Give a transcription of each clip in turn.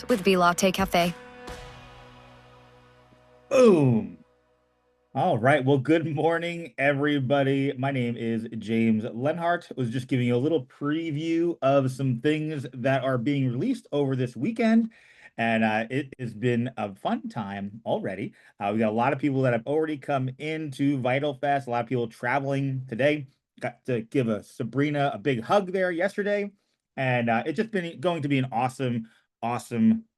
with V Latte Cafe. Boom. All right. Well, good morning, everybody. My name is James Lenhart. Was just giving you a little preview of some things that are being released over this weekend. And it has been a fun time already. We got a lot of people that have already come into Vital Fest, a lot of people traveling today. Got to give a Sabrina a big hug there yesterday. And it's just been going to be an awesome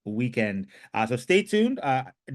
weekend. So stay tuned.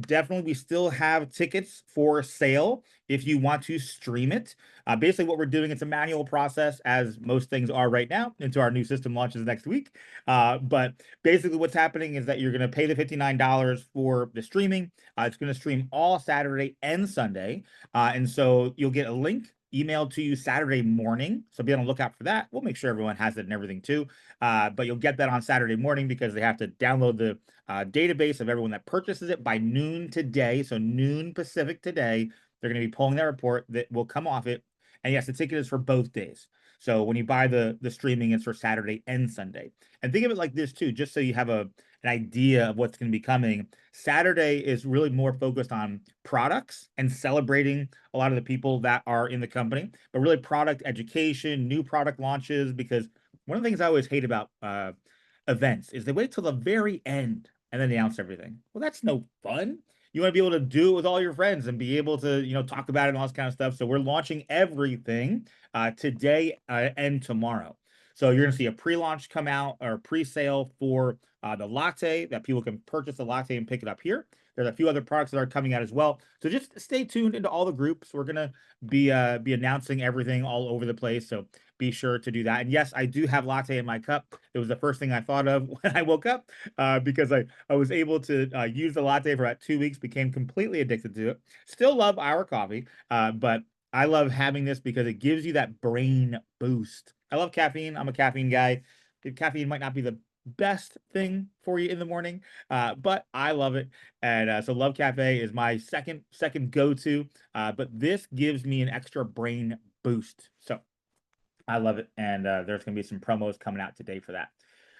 Definitely, we still have tickets for sale if you want to stream it. Basically, what we're doing, it's a manual process, as most things are right now, until our new system launches next week. But basically, what's happening is that you're going to pay the $59 for the streaming. It's going to stream all Saturday and Sunday. And so you'll get a link emailed to you Saturday morning. So be on the lookout for that. We'll make sure everyone has it and everything too. But you'll get that on Saturday morning because they have to download the database of everyone that purchases it by noon today. So noon Pacific today, they're going to be pulling that report that will come off it. And yes, the ticket is for both days. So when you buy the streaming, it's for Saturday and Sunday. And think of it like this too, just so you have an idea of what's going to be coming. Saturday is really more focused on products and celebrating a lot of the people that are in the company, but really product education, new product launches. Because one of the things I always hate about events is they wait till the very end and then they announce everything. Well, that's no fun. You want to be able to do it with all your friends and be able to, talk about it and all this kind of stuff. So we're launching everything today and tomorrow. So you're going to see a pre-launch come out or pre-sale for the latte that people can purchase the latte and pick it up here. There's a few other products that are coming out as well. So just stay tuned into all the groups. We're gonna be announcing everything all over the place. So be sure to do that. And yes, I do have latte in my cup. It was the first thing I thought of when I woke up because I was able to use the latte for about 2 weeks, became completely addicted to it. Still love our coffee, but I love having this because it gives you that brain boost. I love caffeine. I'm a caffeine guy. Caffeine might not be the best thing for you in the morning, but I love it. And so Love Cafe is my second go-to. But this gives me an extra brain boost. So I love it. And there's going to be some promos coming out today for that.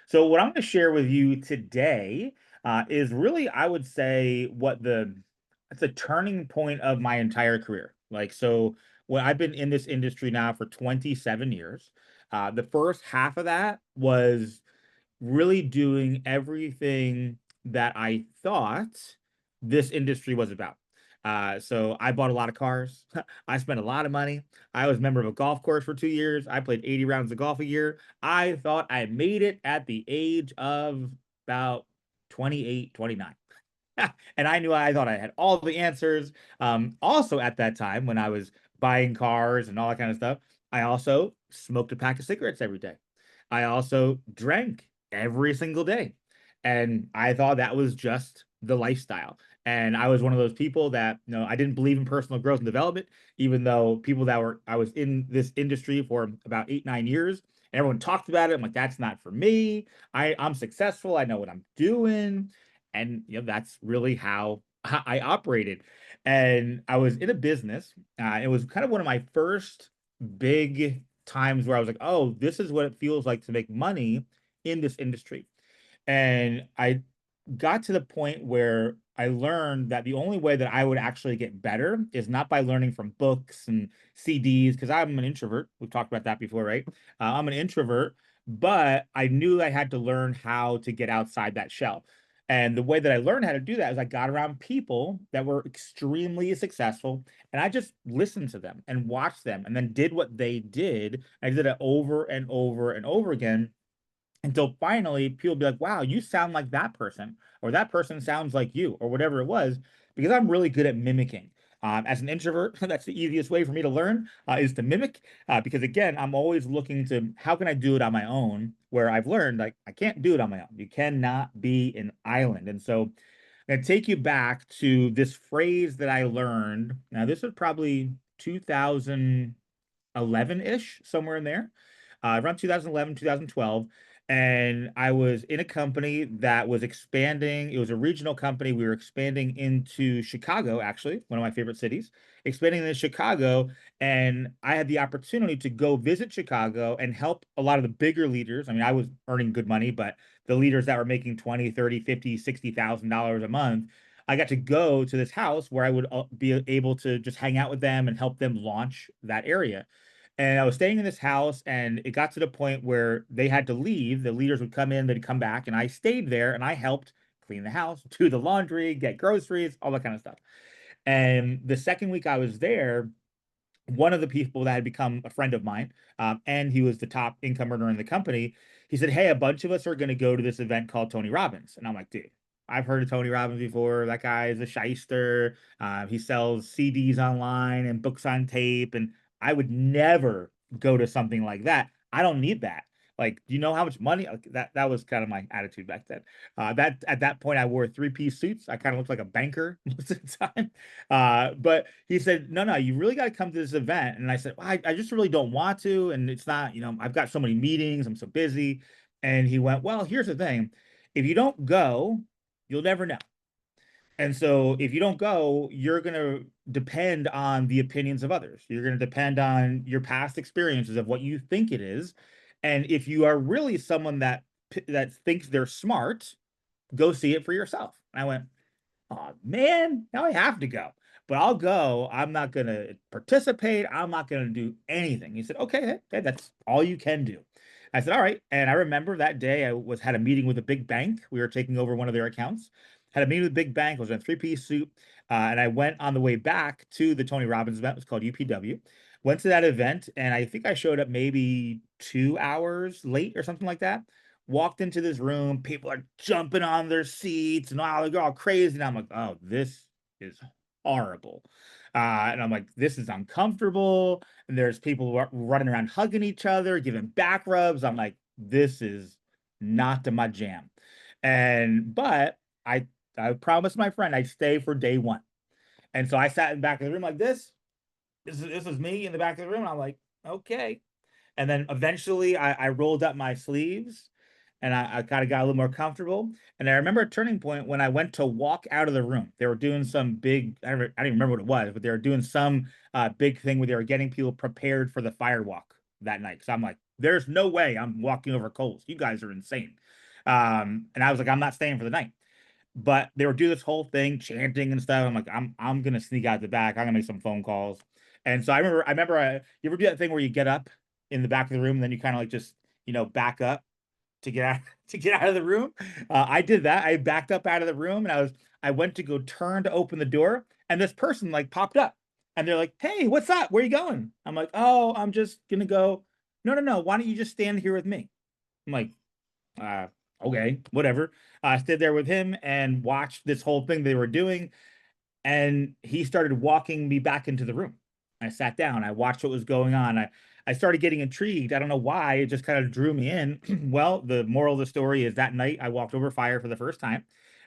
So what I'm going to share with you today is really, I would say, it's a turning point of my entire career. Like, so when I've been in this industry now for 27 years, the first half of that was really doing everything that I thought this industry was about. So I bought a lot of cars. I spent a lot of money. I was a member of a golf course for 2 years. I played 80 rounds of golf a year. I thought I made it at the age of about 28, 29. And I thought I had all the answers. Also, at that time, when I was buying cars and all that kind of stuff, I also smoked a pack of cigarettes every day. I also drank every single day. And I thought that was just the lifestyle. And I was one of those people that, I didn't believe in personal growth and development, even though I was in this industry for about 8, 9 years. And everyone talked about it. I'm like, that's not for me. I'm successful. I know what I'm doing. And, that's really how I operated. And I was in a business. It was kind of one of my first big times where I was like, oh, this is what it feels like to make money in this industry. And I got to the point where I learned that the only way that I would actually get better is not by learning from books and CDs, because I'm an introvert. We've talked about that before, right? I'm an introvert, but I knew I had to learn how to get outside that shell. And the way that I learned how to do that is I got around people that were extremely successful, and I just listened to them and watched them and then did what they did. I did it over and over and over again until finally people be like, wow, you sound like that person, or that person sounds like you, or whatever it was, because I'm really good at mimicking. As an introvert, that's the easiest way for me to learn is to mimic. Because again, I'm always looking to how can I do it on my own, where I've learned like I can't do it on my own. You cannot be an island. And so I'm going to take you back to this phrase that I learned. Now, this was probably 2011-ish, somewhere in there, around 2011, 2012. And I was in a company that was expanding. It was a regional company. We were expanding into Chicago, actually, one of my favorite cities, expanding into Chicago. And I had the opportunity to go visit Chicago and help a lot of the bigger leaders. I mean, I was earning good money, but the leaders that were making 20, 30, 50, $60,000 a month, I got to go to this house where I would be able to just hang out with them and help them launch that area. And I was staying in this house, and it got to the point where they had to leave. The leaders would come in, they'd come back, and I stayed there and I helped clean the house, do the laundry, get groceries, all that kind of stuff. And the second week I was there, one of the people that had become a friend of mine, and he was the top income earner in the company, he said, "Hey, a bunch of us are going to go to this event called Tony Robbins." And I'm like, dude, I've heard of Tony Robbins before. That guy is a shyster. He sells CDs online and books on tape. And I would never go to something like that. I don't need that. Like, do you know how much money? Like, that was kind of my attitude back then. That at that point, I wore three-piece suits. I kind of looked like a banker most of the time. But he said, "No, no, you really got to come to this event." And I said, well, I just really don't want to. And it's not, I've got so many meetings. I'm so busy. And he went, "Well, here's the thing. If you don't go, you'll never know. And so if you don't go, you're going to depend on the opinions of others. You're going to depend on your past experiences of what you think it is. And if you are really someone that thinks they're smart, go see it for yourself." And I went, "Oh man, now I have to go. But I'll go. I'm not gonna participate. I'm not gonna do anything." He said, "Okay, hey, that's all you can do." I said, "All right." And I remember that day I was had a meeting with a big bank. We were taking over one of their accounts. Had a meeting with a big bank. I was in a three-piece suit. And I went on the way back to the Tony Robbins event. It was called UPW. Went to that event, and I think I showed up maybe 2 hours late or something like that. Walked into this room, people are jumping on their seats and all, they're all crazy. And I'm like, oh, this is horrible. And I'm like, this is uncomfortable. And there's people running around hugging each other, giving back rubs. I'm like, this is not to my jam. But I promised my friend I'd stay for day one. And so I sat in the back of the room like this. This is me in the back of the room. And I'm like, okay. And then eventually I rolled up my sleeves and I kind of got a little more comfortable. And I remember a turning point when I went to walk out of the room. They were doing some big, I don't even remember what it was, but they were doing some big thing where they were getting people prepared for the fire walk that night. So I'm like, there's no way I'm walking over coals. You guys are insane. And I was like, I'm not staying for the night. But they were doing this whole thing, chanting and stuff. I'm like, I'm gonna sneak out the back. I'm gonna make some phone calls. And so I remember, you ever do that thing where you get up in the back of the room and then you kind of like just back up to get out to get out of the room. I did that. I backed up out of the room and I went to go turn to open the door, and this person like popped up and they're like, "Hey, what's up? Where are you going?" I'm like, "Oh, I'm just gonna go." "No, no, no. Why don't you just stand here with me?" I'm like, uh, okay, whatever. I stood there with him and watched this whole thing they were doing, and he started walking me back into the room. I sat down. I watched what was going on. I started getting intrigued. I don't know why. It just kind of drew me in. Well, the moral of the story is that night I walked over fire for the first time.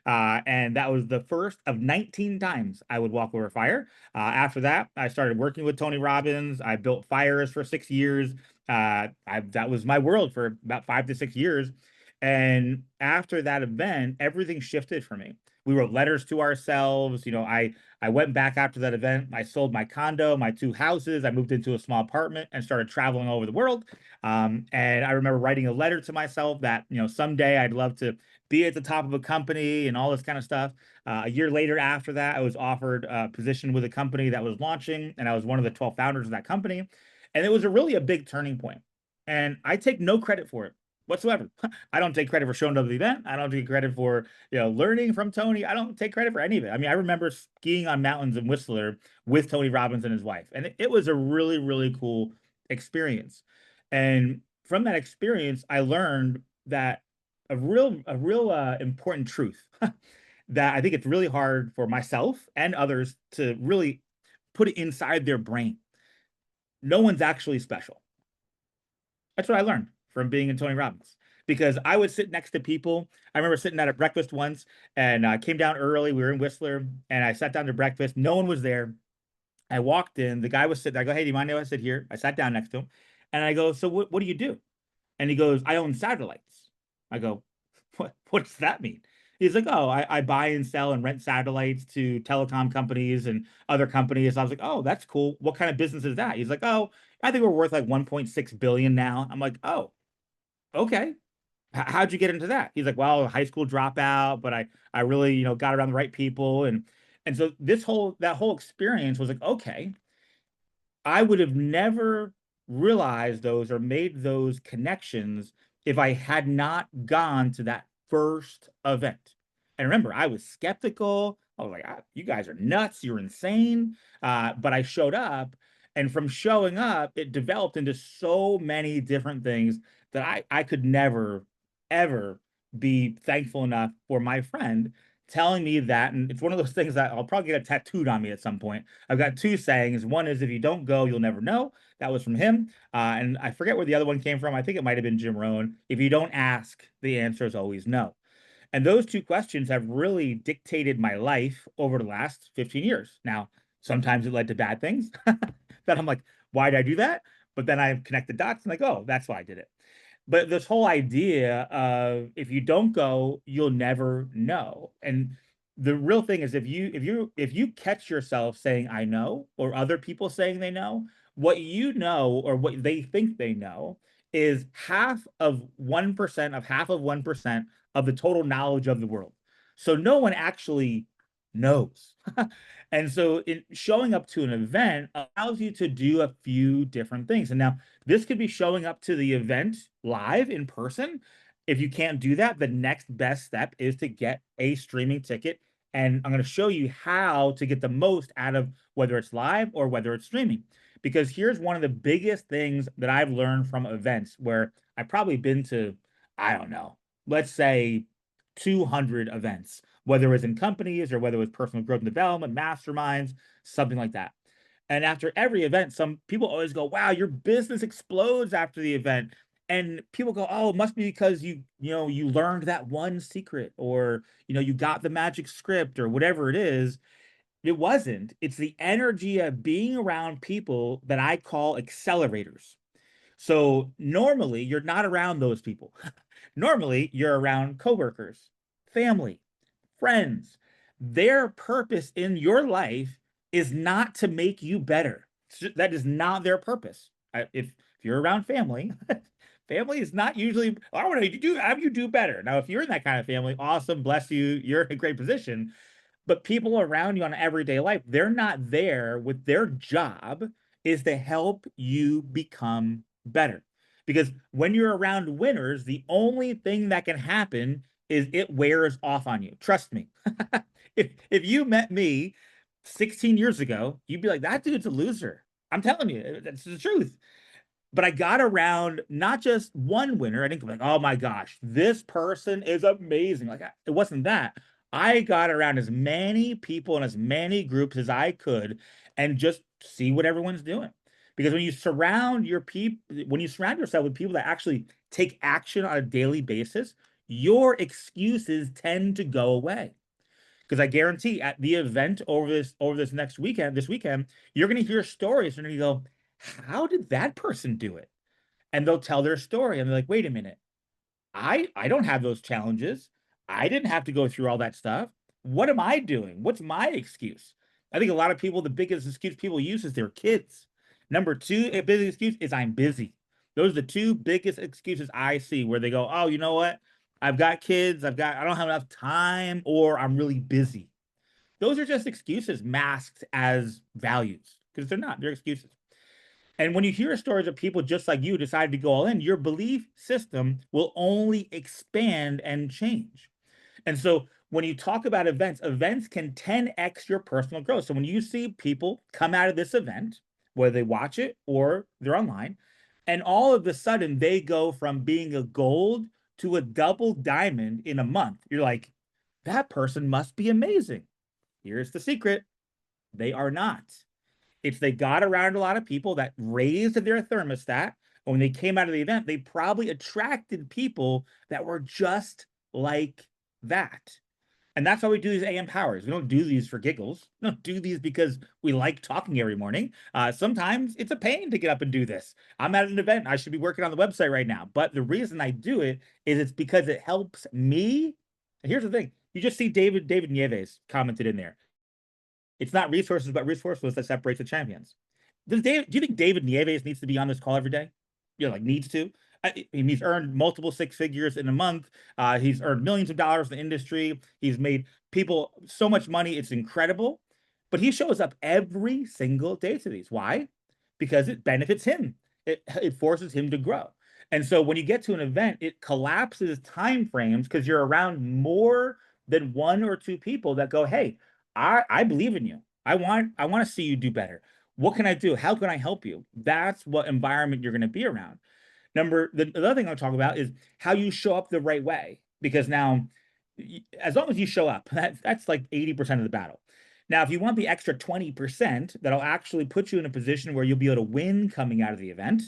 And that was the first of 19 times I would walk over fire. After that, I started working with Tony Robbins. I built fires for 6 years. That was my world for about 5 to 6 years. And after that event, everything shifted for me. We wrote letters to ourselves. I went back after that event. I sold my condo, my two houses. I moved into a small apartment and started traveling all over the world. And I remember writing a letter to myself that, someday I'd love to be at the top of a company and all this kind of stuff. A year later, after that, I was offered a position with a company that was launching, and I was one of the 12 founders of that company. And it was really a big turning point. And I take no credit for it whatsoever. I don't take credit for showing up at the event. I don't take credit for learning from Tony. I don't take credit for any of it. I mean, I remember skiing on mountains in Whistler with Tony Robbins and his wife, and it was a really, really cool experience. And from that experience, I learned that a real important truth that I think it's really hard for myself and others to really put it inside their brain. No one's actually special. That's what I learned from being in Tony Robbins, because I would sit next to people. I remember sitting at a breakfast once and came down early. We were in Whistler and I sat down to breakfast. No one was there. I walked in. The guy was sitting there. I go, "Hey, do you mind if I sit here?" I sat down next to him and I go, "So what do you do?" And he goes, "I own satellites." I go, what does that mean? He's like, oh, I buy and sell and rent satellites to telecom companies and other companies. I was like, oh, that's cool. What kind of business is that? He's like, oh, I think we're worth like 1.6 billion now. I'm like, oh, okay. How'd you get into that? He's like, well, high school dropout, but I really, got around the right people. And so that whole experience was like, okay, I would have never realized those or made those connections if I had not gone to that first event. And remember, I was skeptical. I was like, you guys are nuts. You're insane. But I showed up. And from showing up, it developed into so many different things that I could never, ever be thankful enough for my friend telling me that. And it's one of those things that I'll probably get it tattooed on me at some point. I've got two sayings. One is, if you don't go, you'll never know. That was from him. And I forget where the other one came from. I think it might have been Jim Rohn. If you don't ask, the answer is always no. And those two questions have really dictated my life over the last 15 years. Now, sometimes it led to bad things that I'm like, why did I do that? But then I connect the dots and like, oh, that's why I did it. But this whole idea of, if you don't go, you'll never know. And the real thing is, if you catch yourself saying I know, or other people saying they know, what you know or what they think they know is half of 1% of half of 1% of the total knowledge of the world. So no one actually knows. And so showing up to an event allows you to do a few different things. And now this could be showing up to the event live in person. If you can't do that, the next best step is to get a streaming ticket. And I'm going to show you how to get the most out of whether it's live or whether it's streaming. Because here's one of the biggest things that I've learned from events where I've probably been to, I don't know, let's say 200 events, whether it was in companies or whether it was personal growth and development, masterminds, something like that. And after every event, some people always go, wow, your business explodes after the event. And people go, oh, it must be because you learned that one secret, or you got the magic script, or whatever it is. It wasn't. It's the energy of being around people that I call accelerators. So normally you're not around those people. Normally you're around coworkers, family, friends. Their purpose in your life is not to make you better. That is not their purpose. If you're around family, family is not usually, I want to have you do better. Now, if you're in that kind of family, awesome, bless you, you're in a great position. But people around you on everyday life, they're not there with their job is to help you become better. Because when you're around winners, the only thing that can happen is it wears off on you. Trust me. If you met me 16 years ago, you'd be like, that dude's a loser. I'm telling you, that's the truth. But I got around not just one winner. I didn't go like, oh my gosh, this person is amazing. Like, it wasn't that. I got around as many people and as many groups as I could and just see what everyone's doing. Because when you surround yourself with people that actually take action on a daily basis, your excuses tend to go away. Because I guarantee at the event this weekend, you're going to hear stories and you go, how did that person do it? And they'll tell their story and they're like, wait a minute, I don't have those challenges. I didn't have to go through all that stuff. What am I doing? What's my excuse? I think a lot of people, the biggest excuse people use is their kids. Number two, a big excuse is I'm busy. Those are the two biggest excuses I see where they go, oh, you know what? I've got kids, I don't have enough time, or I'm really busy. Those are just excuses masked as values because they're excuses. And when you hear stories of people just like you decided to go all in, your belief system will only expand and change. And so when you talk about events, events can 10x your personal growth. So when you see people come out of this event, whether they watch it or they're online, and all of a sudden they go from being a gold to a double diamond in a month, you're like, that person must be amazing. Here's the secret: they are not. It's they got around a lot of people that raised their thermostat. And when they came out of the event, they probably attracted people that were just like that. And that's why we do these AM powers. We don't do these for giggles. We don't do these because we like talking every morning. Sometimes it's a pain to get up and do this. I'm at an event. I should be working on the website right now. But the reason I do it is it's because it helps me. And here's the thing. You just see David Nieves commented in there. It's not resources, but resourcefulness that separates the champions. Do you think David Nieves needs to be on this call every day? Like needs to. He's earned multiple six figures in a month. He's earned millions of dollars in the industry. He's made people so much money. It's incredible. But he shows up every single day to these. Why? Because it benefits him. It forces him to grow. And so when you get to an event, it collapses time frames because you're around more than one or two people that go, hey, I believe in you. I want to see you do better. What can I do? How can I help you? That's what environment you're going to be around. The other thing I'll talk about is how you show up the right way. Because now, as long as you show up, that's like 80% of the battle. Now, if you want the extra 20% that'll actually put you in a position where you'll be able to win coming out of the event,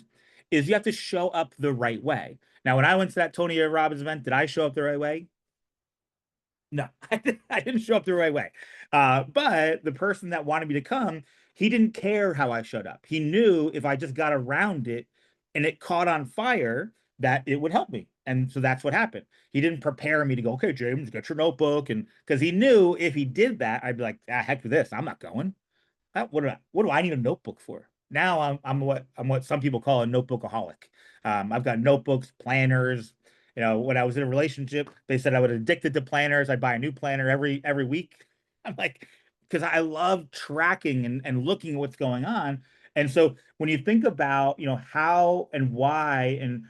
is you have to show up the right way. Now, when I went to that Tony Robbins event, did I show up the right way? No, I didn't show up the right way. But the person that wanted me to come, he didn't care how I showed up. He knew if I just got around it and it caught on fire, that it would help me. And so that's what happened. He didn't prepare me to go, okay, James, get your notebook. And because he knew if he did that, I'd be like, heck with this. I'm not going. What do I need a notebook for? Now I'm what some people call a notebookaholic. I've got notebooks, planners. When I was in a relationship, they said I was addicted to planners. I'd buy a new planner every week. I'm like, because I love tracking and looking at what's going on. And so when you think about, how and why and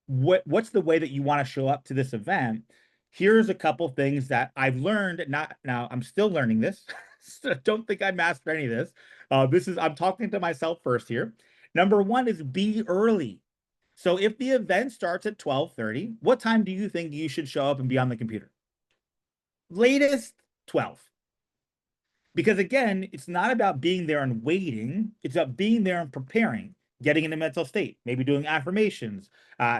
what's the way that you want to show up to this event, here's a couple things that I've learned. Not now, I'm still learning this. So don't think I mastered any of this. I'm talking to myself first here. Number one is be early. So if the event starts at 12:30, what time do you think you should show up and be on the computer? Latest 12. Because again, it's not about being there and waiting. It's about being there and preparing, getting in a mental state, maybe doing affirmations,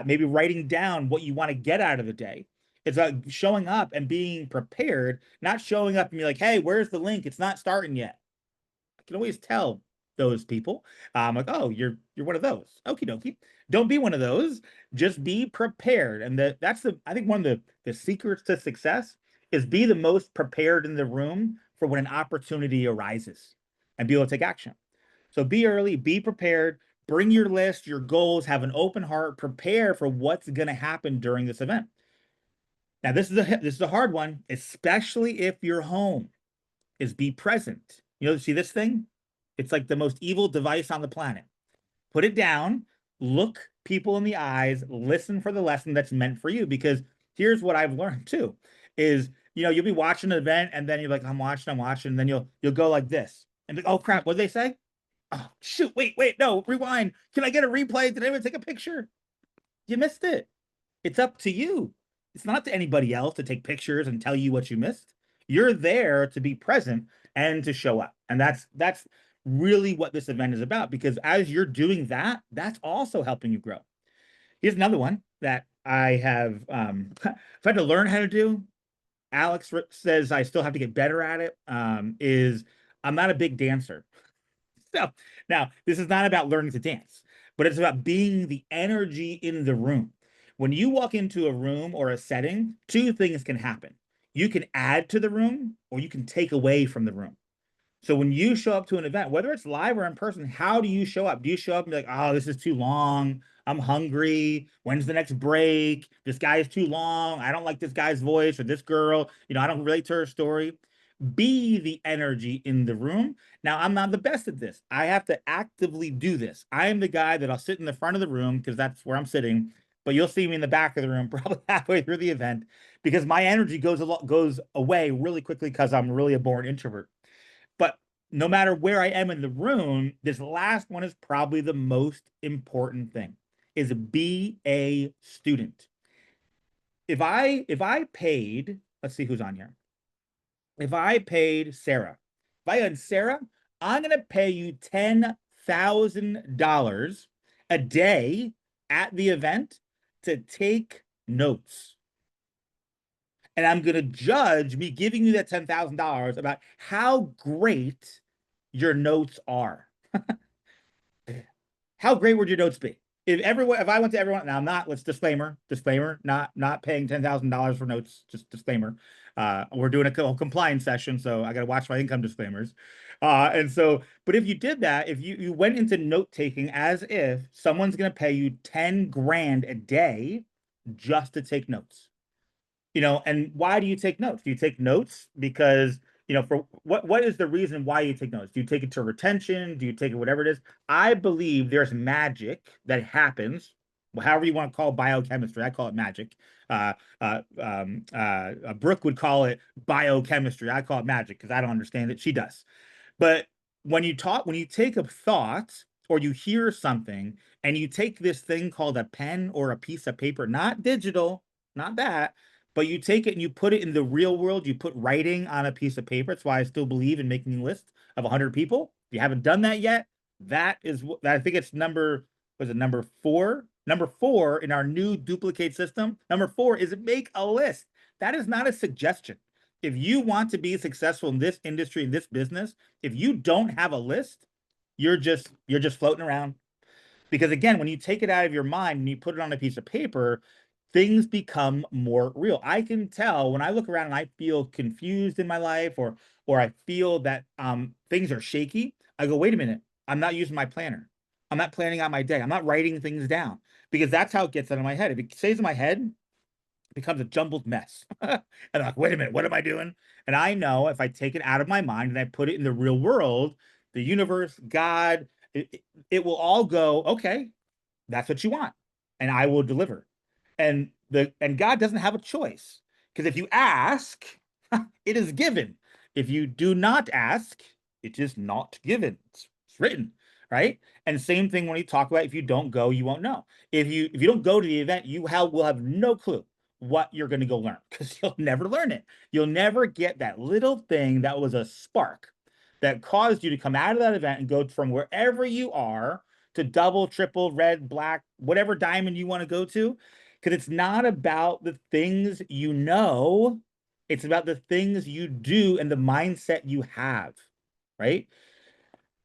maybe writing down what you want to get out of the day. It's about showing up and being prepared, not showing up and be like, hey, where's the link? It's not starting yet. I can always tell those people. Like, oh, you're one of those. Okie dokie. Don't be one of those. Just be prepared. And that's I think one of the secrets to success is be the most prepared in the room for when an opportunity arises and be able to take action. So be early, be prepared, bring your list, your goals, have an open heart, prepare for what's going to happen during this event. Now, this is a hard one, especially if you're home, is be present. See this thing? It's like the most evil device on the planet. Put it down, look people in the eyes, listen for the lesson that's meant for you. Because here's what I've learned too, is you'll be watching an event and then you're like, I'm watching, and then you'll go like this. And oh crap, what did they say? Oh shoot, wait, no, rewind. Can I get a replay? Did anyone take a picture? You missed it. It's up to you. It's not to anybody else to take pictures and tell you what you missed. You're there to be present and to show up. And that's really what this event is about, because as you're doing that, that's also helping you grow. Here's another one that I have I've had to learn how to do. Alex says I still have to get better at it. Is I'm not a big dancer. So now this is not about learning to dance, but it's about being the energy in the room. When you walk into a room or a setting, two things can happen. You can add to the room or you can take away from the room. So when you show up to an event, whether it's live or in person, how do you show up? Do you show up and be like, oh, this is too long. I'm hungry. When's the next break? This guy is too long. I don't like this guy's voice or this girl. I don't relate to her story. Be the energy in the room. Now, I'm not the best at this. I have to actively do this. I am the guy that I'll sit in the front of the room because that's where I'm sitting, but you'll see me in the back of the room probably halfway through the event because my energy goes away really quickly because I'm really a born introvert. But no matter where I am in the room, this last one is probably the most important thing, is be a student. If I paid, let's see who's on here. If I paid Sarah, if I had Sarah, I'm going to pay you $10,000 a day at the event to take notes. And I'm going to judge me giving you that $10,000 about how great your notes are. How great would your notes be? If I went to everyone, now I'm not, let's disclaimer, not paying $10,000 for notes, just disclaimer. We're doing a compliance session, so I got to watch my income disclaimers. And so, but if you did that, if you went into note taking as if someone's going to pay you 10 grand a day just to take notes, and why do you take notes? Do you take notes because, for what is the reason why you take notes? Do you take it to retention? Do you take it whatever it is? I believe there's magic that happens, however you want to call biochemistry. I call it magic. Brooke would call it biochemistry. I call it magic because I don't understand it. She does. But when you take a thought or you hear something and you take this thing called a pen or a piece of paper, not digital, not that, but you take it and you put it in the real world, you put writing on a piece of paper. That's why I still believe in making a list of 100 people. If you haven't done that yet, that is what I think it's number 4? Number 4 in our new duplicate system. Number 4 is make a list. That is not a suggestion. If you want to be successful in this industry, in this business, if you don't have a list, you're just floating around. Because again, when you take it out of your mind and you put it on a piece of paper, things become more real. I can tell when I look around and I feel confused in my life, or I feel that things are shaky. I go, wait a minute, I'm not using my planner. I'm not planning out my day. I'm not writing things down because that's how it gets out of my head. If it stays in my head, it becomes a jumbled mess. And I'm like, wait a minute, what am I doing? And I know if I take it out of my mind and I put it in the real world, the universe, God, it will all go, okay, that's what you want, and I will deliver. And God doesn't have a choice, because if you ask, it is given. If you do not ask, it is not given. It's written, right? And same thing when you talk about if you don't go, you won't know. If you don't go to the event, will have no clue what you're going to go learn, because you'll never learn it. You'll never get that little thing that was a spark that caused you to come out of that event and go from wherever you are to double, triple, red, black, whatever diamond you want to go to. Because it's not about the things you know, it's about the things you do and the mindset you have, right?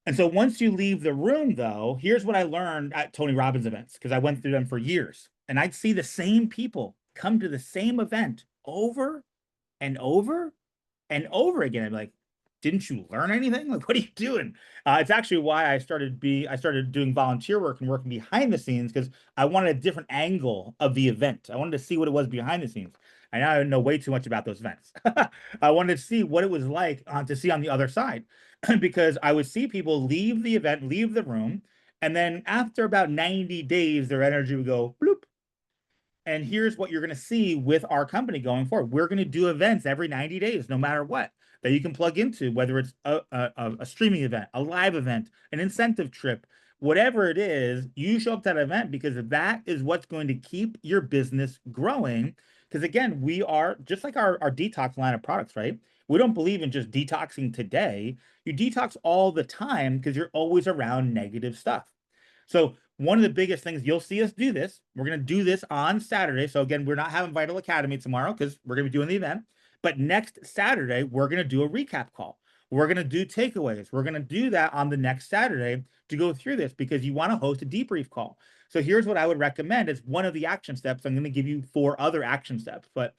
And so once you leave the room, though, here's what I learned at Tony Robbins events, because I went through them for years. And I'd see the same people come to the same event over and over and over again. I'm like, didn't you learn anything? Like, what are you doing? It's actually why I started doing volunteer work and working behind the scenes, because I wanted a different angle of the event. I wanted to see what it was behind the scenes. I now know way too much about those events. I wanted to see what it was like to see on the other side, because I would see people leave the event, leave the room, and then after about 90 days, their energy would go bloop. And here's what you're going to see with our company going forward. We're going to do events every 90 days, no matter what, that you can plug into, whether it's a streaming event, a live event, an incentive trip, whatever it is. You show up to that event because that is what's going to keep your business growing. Because again, we are just like our detox line of products, right? We don't believe in just detoxing today. You detox all the time because you're always around negative stuff. So one of the biggest things you'll see us do this, we're going to do this on Saturday. So again, we're not having Vital Academy tomorrow because we're going to be doing the event. But next Saturday, we're going to do a recap call. We're going to do takeaways. We're going to do that on the next Saturday to go through this, because you want to host a debrief call. So here's what I would recommend as one of the action steps. I'm going to give you 4 other action steps. But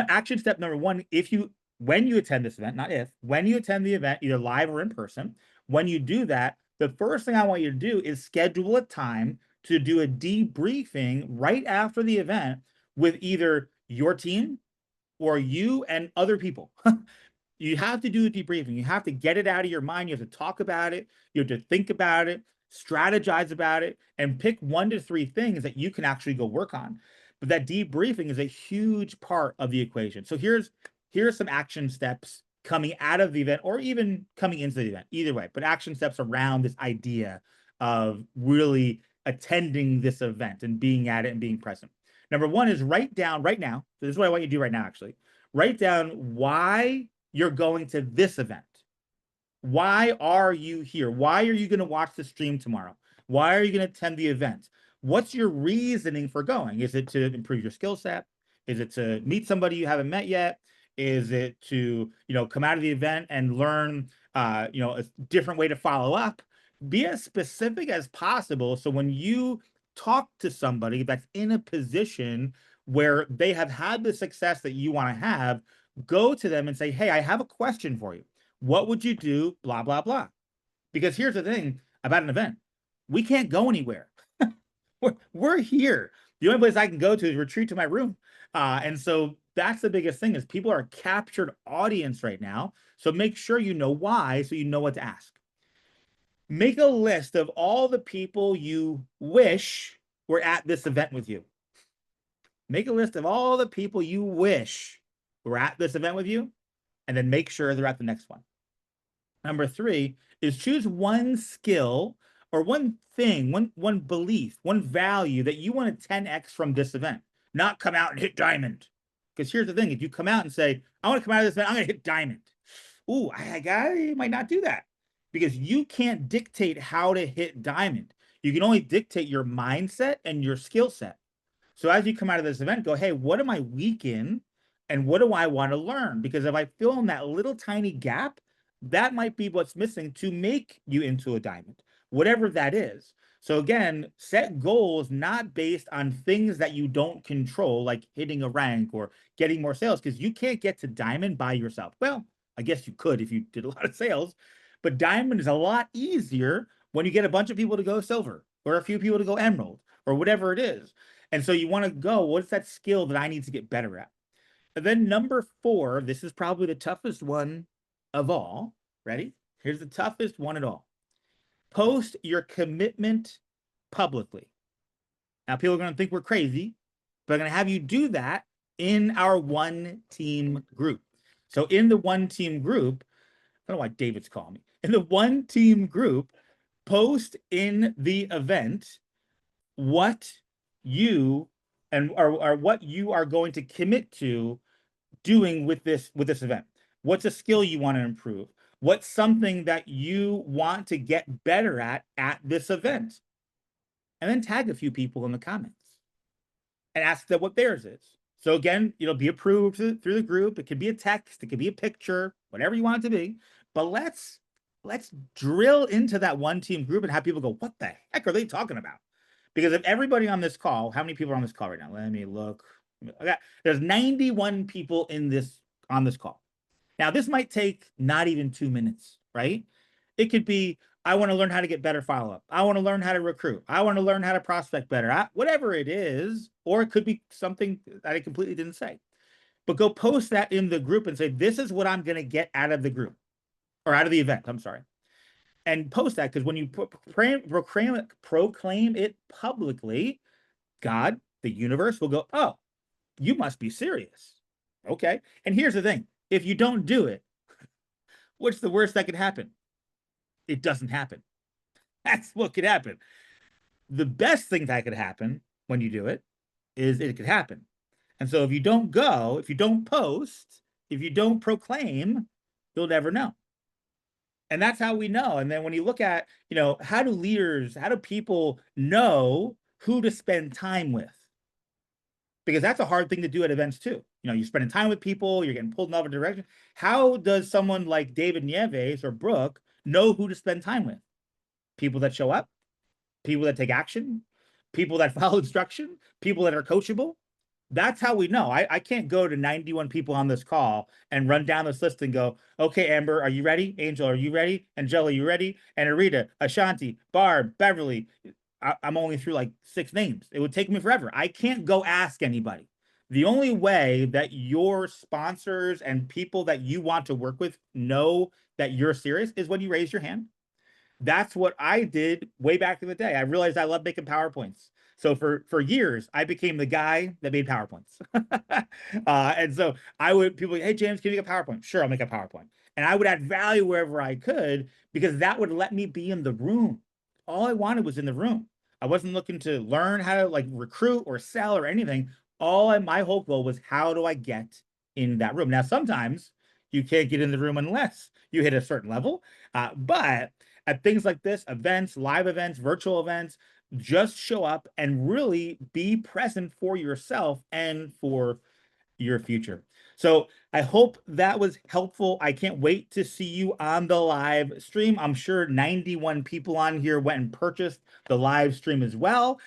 action step number 1, when you attend this event, not if, when you attend the event, either live or in person, when you do that, the first thing I want you to do is schedule a time to do a debriefing right after the event with either your team or you and other people. You have to do a debriefing. You have to get it out of your mind. You have to talk about it. You have to think about it, strategize about it, and pick 1 to 3 things that you can actually go work on. But that debriefing is a huge part of the equation. So here's some action steps coming out of the event, or even coming into the event, either way, but action steps around this idea of really attending this event and being at it and being present. Number 1 is write down right now. So this is what I want you to do right now, actually. Write down why you're going to this event. Why are you here? Why are you going to watch the stream tomorrow? Why are you going to attend the event? What's your reasoning for going? Is it to improve your skill set? Is it to meet somebody you haven't met yet? Is it to, come out of the event and learn, a different way to follow up? Be as specific as possible. So when you talk to somebody that's in a position where they have had the success that you want to have, go to them and say, hey, I have a question for you. What would you do? Blah, blah, blah. Because here's the thing about an event, we can't go anywhere. we're here. The only place I can go to is retreat to my room. And so that's the biggest thing is people are a captured audience right now. So make sure you know why, so you know what to ask. Make a list of all the people you wish were at this event with you. Make a list of all the people you wish were at this event with you, and then make sure they're at the next one. Number 3 is choose one skill or one thing, one belief, one value that you want to 10x from this event, not come out and hit diamond. Because here's the thing, if you come out and say, I want to come out of this event, I'm going to hit diamond. Ooh, I might not do that because you can't dictate how to hit diamond. You can only dictate your mindset and your skill set. So as you come out of this event, go, hey, what am I weak in? And what do I want to learn? Because if I fill in that little tiny gap, that might be what's missing to make you into a diamond, whatever that is. So again, set goals not based on things that you don't control, like hitting a rank or getting more sales, because you can't get to diamond by yourself. Well, I guess you could if you did a lot of sales, but diamond is a lot easier when you get a bunch of people to go silver or a few people to go emerald or whatever it is. And so you want to go, what's that skill that I need to get better at? And then number 4, this is probably the toughest one of all. Ready? Here's the toughest one at all. Post your commitment publicly. Now, people are going to think we're crazy, but I'm going to have you do that in our one team group. So in the one team group, I don't know why David's calling me. In the one team group, post in the event what you or what you are going to commit to doing with this event. What's a skill you want to improve? What's something that you want to get better at this event? And then tag a few people in the comments and ask them what theirs is. So again, be approved through the group. It could be a text, it could be a picture, whatever you want it to be. But let's drill into that one team group and have people go, what the heck are they talking about? Because if everybody on this call, how many people are on this call right now? Let me look. Okay, there's 91 people on this call. Now, this might take not even 2 minutes, right? It could be, I want to learn how to get better follow-up. I want to learn how to recruit. I want to learn how to prospect better. Whatever it is, or it could be something that I completely didn't say. But go post that in the group and say, this is what I'm going to get out of the group or out of the event. I'm sorry. And post that because when you proclaim it publicly, God, the universe will go, oh, you must be serious. Okay. And here's the thing. If you don't do it, what's the worst that could happen? It doesn't happen. That's what could happen. The best thing that could happen when you do it is it could happen. And so if you don't go, if you don't post, if you don't proclaim, you'll never know. And that's how we know. And then when you look at, how do people know who to spend time with? Because that's a hard thing to do at events too. You're spending time with people, you're getting pulled in other direction. How does someone like David Nieves or Brooke know who to spend time with? People that show up, people that take action, people that follow instruction, people that are coachable. That's how we know. I can't go to 91 people on this call and run down this list and go, okay, Amber, are you ready? Angel, are you ready? Angela, are you ready? And Arita, Ashanti, Barb, Beverly. I'm only through like 6 names. It would take me forever. I can't go ask anybody. The only way that your sponsors and people that you want to work with know that you're serious is when you raise your hand. That's what I did way back in the day. I realized I love making PowerPoints. So for years, I became the guy that made PowerPoints. And so people, hey, James, can you make a PowerPoint? Sure, I'll make a PowerPoint. And I would add value wherever I could because that would let me be in the room. All I wanted was in the room. I wasn't looking to learn how to recruit or sell or anything. My whole goal was how do I get in that room? Now, sometimes you can't get in the room unless you hit a certain level. But at things like this, events, live events, virtual events, just show up and really be present for yourself and for your future. So I hope that was helpful. I can't wait to see you on the live stream. I'm sure 91 people on here went and purchased the live stream as well,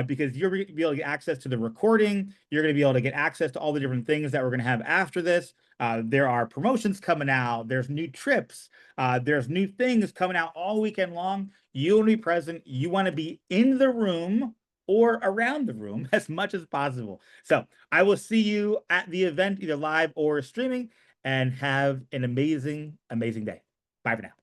because you're going to be able to get access to the recording. You're going to be able to get access to all the different things that we're going to have after this. There are promotions coming out. There's new trips. There's new things coming out all weekend long. You want to be present. You want to be in the room or around the room as much as possible. So I will see you at the event, either live or streaming, and have an amazing, amazing day. Bye for now.